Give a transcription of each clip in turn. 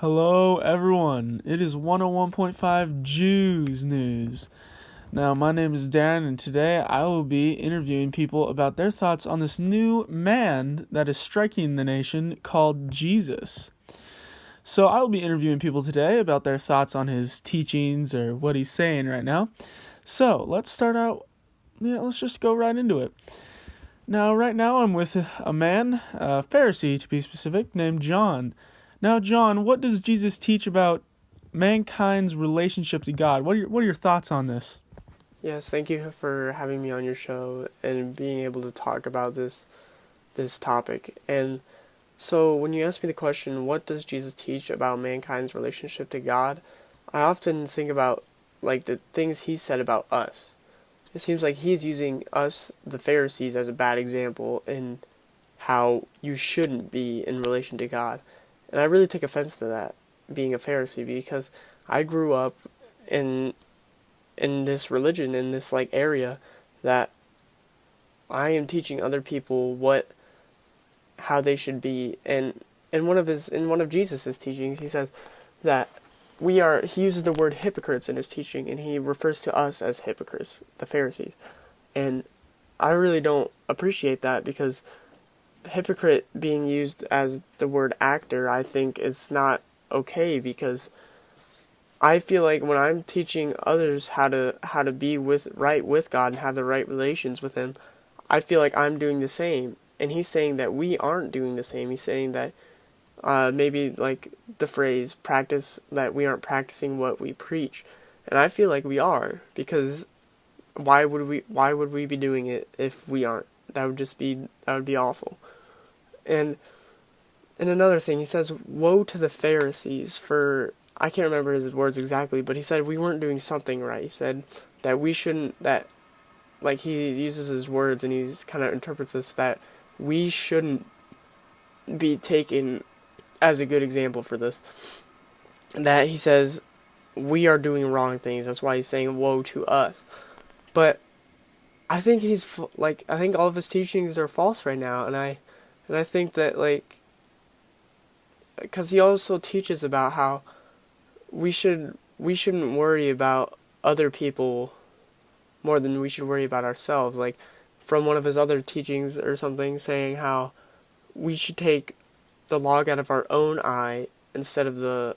Hello, everyone. It is 101.5 Jews News. Now, my name is Darren, and today I will be interviewing people about their thoughts on this new man that is striking the nation called Jesus. So, I will be interviewing people today about their thoughts on his teachings or what he's saying right now. So, let's start out. Let's just go right into it. Now, right now, I'm with a man, a Pharisee to be specific, named John. Now, John, what does Jesus teach about mankind's relationship to God? What are your thoughts on this? Yes, thank you for having me on your show and being able to talk about this topic. And so when you ask me the question, what does Jesus teach about mankind's relationship to God? I often think about like the things he said about us. It seems like he's using us, the Pharisees, as a bad example in how you shouldn't be in relation to God. And I really take offense to that, being a Pharisee, because I grew up in this religion, in this like area, that I am teaching other people how they should be. And in one of Jesus's teachings, he says that he uses the word hypocrites in his teaching, and he refers to us as hypocrites, the Pharisees. And I really don't appreciate that, because hypocrite being used as the word actor, I think it's not okay, because I feel like when I'm teaching others how to be right with God and have the right relations with Him, I feel like I'm doing the same. And he's saying that we aren't doing the same. He's saying that maybe like the phrase practice, that we aren't practicing what we preach. And I feel like we are, because why would we be doing it if we aren't? That would be awful. And another thing, he says, woe to the Pharisees for, I can't remember his words exactly, but he said we weren't doing something right. He said that we shouldn't, like he uses his words and he's kind of interprets this, that we shouldn't be taken as a good example for this. That he says we are doing wrong things. That's why he's saying woe to us. But I think I think all of his teachings are false right now, and I think that because he also teaches about how we shouldn't worry about other people more than we should worry about ourselves. Like from one of his other teachings or something, saying how we should take the log out of our own eye instead of the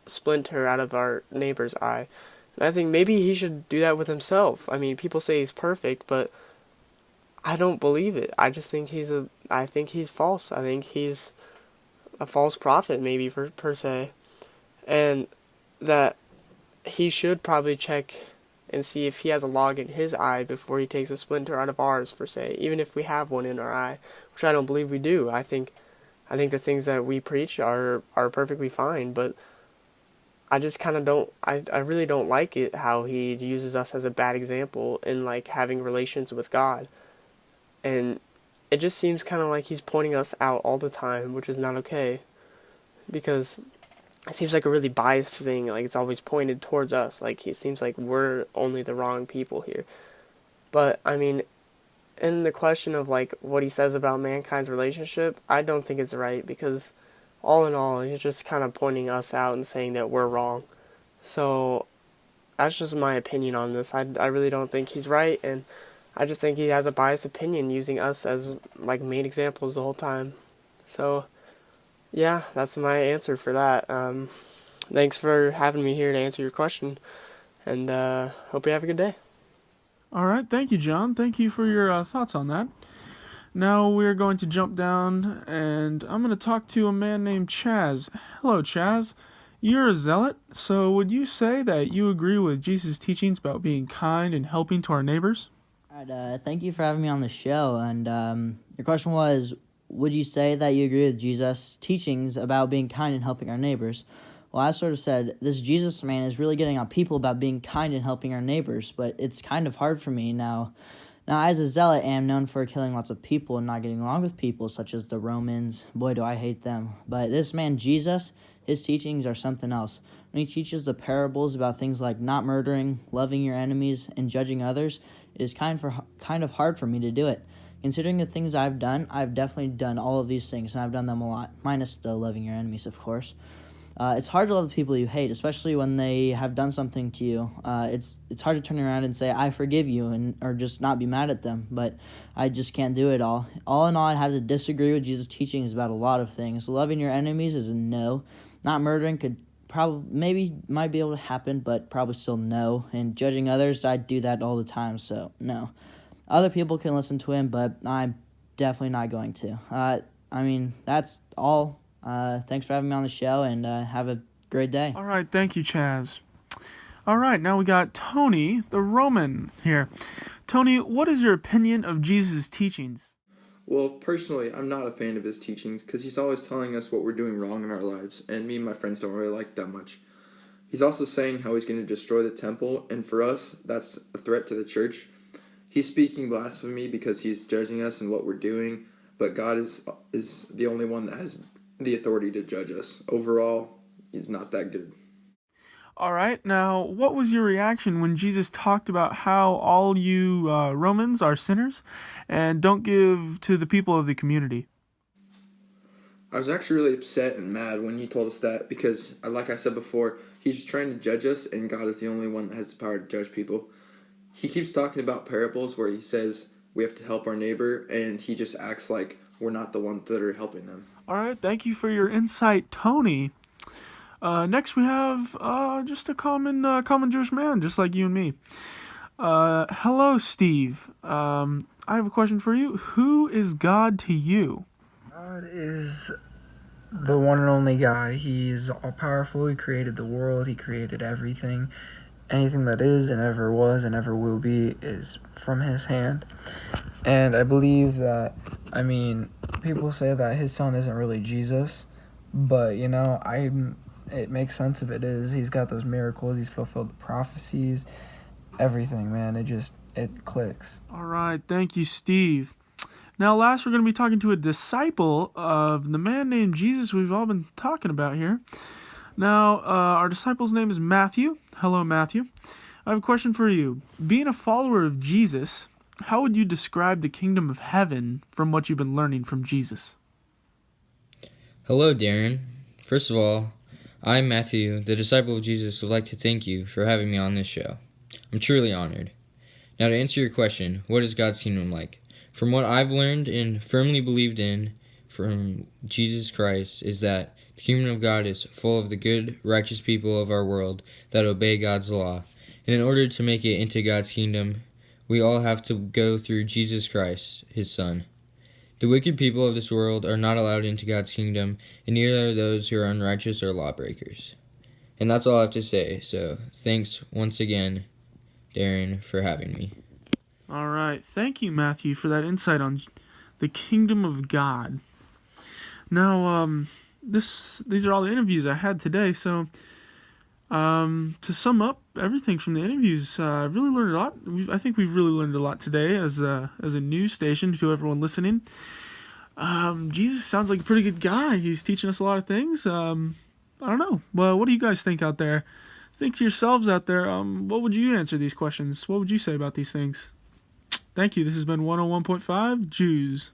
splinter out of our neighbor's eye. And I think maybe he should do that with himself. I mean, people say he's perfect, but I don't believe it. I just think I think he's false. I think he's a false prophet, maybe per se. And that he should probably check and see if he has a log in his eye before he takes a splinter out of ours, per se, even if we have one in our eye, which I don't believe we do. I think the things that we preach are perfectly fine, but I just kind of don't, I really don't like it how he uses us as a bad example in like having relations with God. And it just seems kind of like he's pointing us out all the time, which is not okay, because it seems like a really biased thing. Like it's always pointed towards us. Like it seems like we're only the wrong people here. But I mean, in the question of like what he says about mankind's relationship, I don't think it's right, because all in all, he's just kind of pointing us out and saying that we're wrong. So that's just my opinion on this. I really don't think he's right, and I just think he has a biased opinion, using us as like main examples the whole time. So yeah, that's my answer for that. Thanks for having me here to answer your question, and hope you have a good day. All right, thank you, John. Thank you for your thoughts on that. Now we're going to jump down, and I'm going to talk to a man named Chaz. Hello, Chaz. You're a zealot, so would you say that you agree with Jesus' teachings about being kind and helping to our neighbors? All right, thank you for having me on the show. And your question was, would you say that you agree with Jesus' teachings about being kind and helping our neighbors? Well, I sort of said, this Jesus man is really getting on people about being kind and helping our neighbors, but it's kind of hard for me now. Now, as a zealot, I am known for killing lots of people and not getting along with people, such as the Romans. Boy, do I hate them. But this man, Jesus, his teachings are something else. When he teaches the parables about things like not murdering, loving your enemies, and judging others, it is kind of hard for me to do it. Considering the things I've definitely done all of these things, and I've done them a lot, minus the loving your enemies, of course. It's hard to love the people you hate, especially when they have done something to you. It's hard to turn around and say, I forgive you, or just not be mad at them, but I just can't do it all. All in all, I'd have to disagree with Jesus' teachings about a lot of things. Loving your enemies is a no. Not murdering might be able to happen, but probably still no. And judging others, I do that all the time, so no. Other people can listen to him, but I'm definitely not going to. That's all. Thanks for having me on the show, and have a great day. All right, thank you, Chaz. All right, now we got Tony, the Roman, here. Tony, what is your opinion of Jesus' teachings? Well, personally, I'm not a fan of his teachings because he's always telling us what we're doing wrong in our lives, and me and my friends don't really like that much. He's also saying how he's going to destroy the temple, and for us, that's a threat to the church. He's speaking blasphemy because he's judging us and what we're doing, but God is the only one that has the authority to judge us. Overall, he's not that good. All right, now, what was your reaction when Jesus talked about how all you Romans are sinners and don't give to the people of the community? I was actually really upset and mad when he told us that because, like I said before, he's trying to judge us, and God is the only one that has the power to judge people. He keeps talking about parables where he says we have to help our neighbor, and he just acts like we're not the ones that are helping them. All right, thank you for your insight, Tony. Next, we have just a common Jewish man, just like you and me. Hello, Steve. I have a question for you. Who is God to you? God is the one and only God. He is all-powerful. He created the world. He created everything. Anything that is and ever was and ever will be is from his hand. And I believe that, people say that his son isn't really Jesus, but, it makes sense if it is. He's got those miracles. He's fulfilled the prophecies. Everything, man. It clicks. All right, thank you, Steve. Now, last, we're going to be talking to a disciple of the man named Jesus we've all been talking about here. Now, our disciple's name is Matthew. Hello, Matthew. I have a question for you. Being a follower of Jesus, how would you describe the kingdom of heaven from what you've been learning from Jesus? Hello, Darren. First of all, I, Matthew, the disciple of Jesus, would like to thank you for having me on this show. I'm truly honored. Now, to answer your question, what is God's kingdom like? From what I've learned and firmly believed in from Jesus Christ is that the kingdom of God is full of the good, righteous people of our world that obey God's law. And in order to make it into God's kingdom, we all have to go through Jesus Christ, his Son. The wicked people of this world are not allowed into God's kingdom, and neither are those who are unrighteous or lawbreakers. And that's all I have to say, so thanks once again, Darren, for having me. All right, thank you, Matthew, for that insight on the kingdom of God. Now, these are all the interviews I had today, so to sum up everything from the interviews, I've really learned a lot. I think we've really learned a lot today as a news station to everyone listening. Jesus sounds like a pretty good guy. He's teaching us a lot of things. I don't know. Well, what do you guys think out there? Think to yourselves out there, what would you answer these questions? What would you say about these things? Thank you. This has been 101.5 Jews.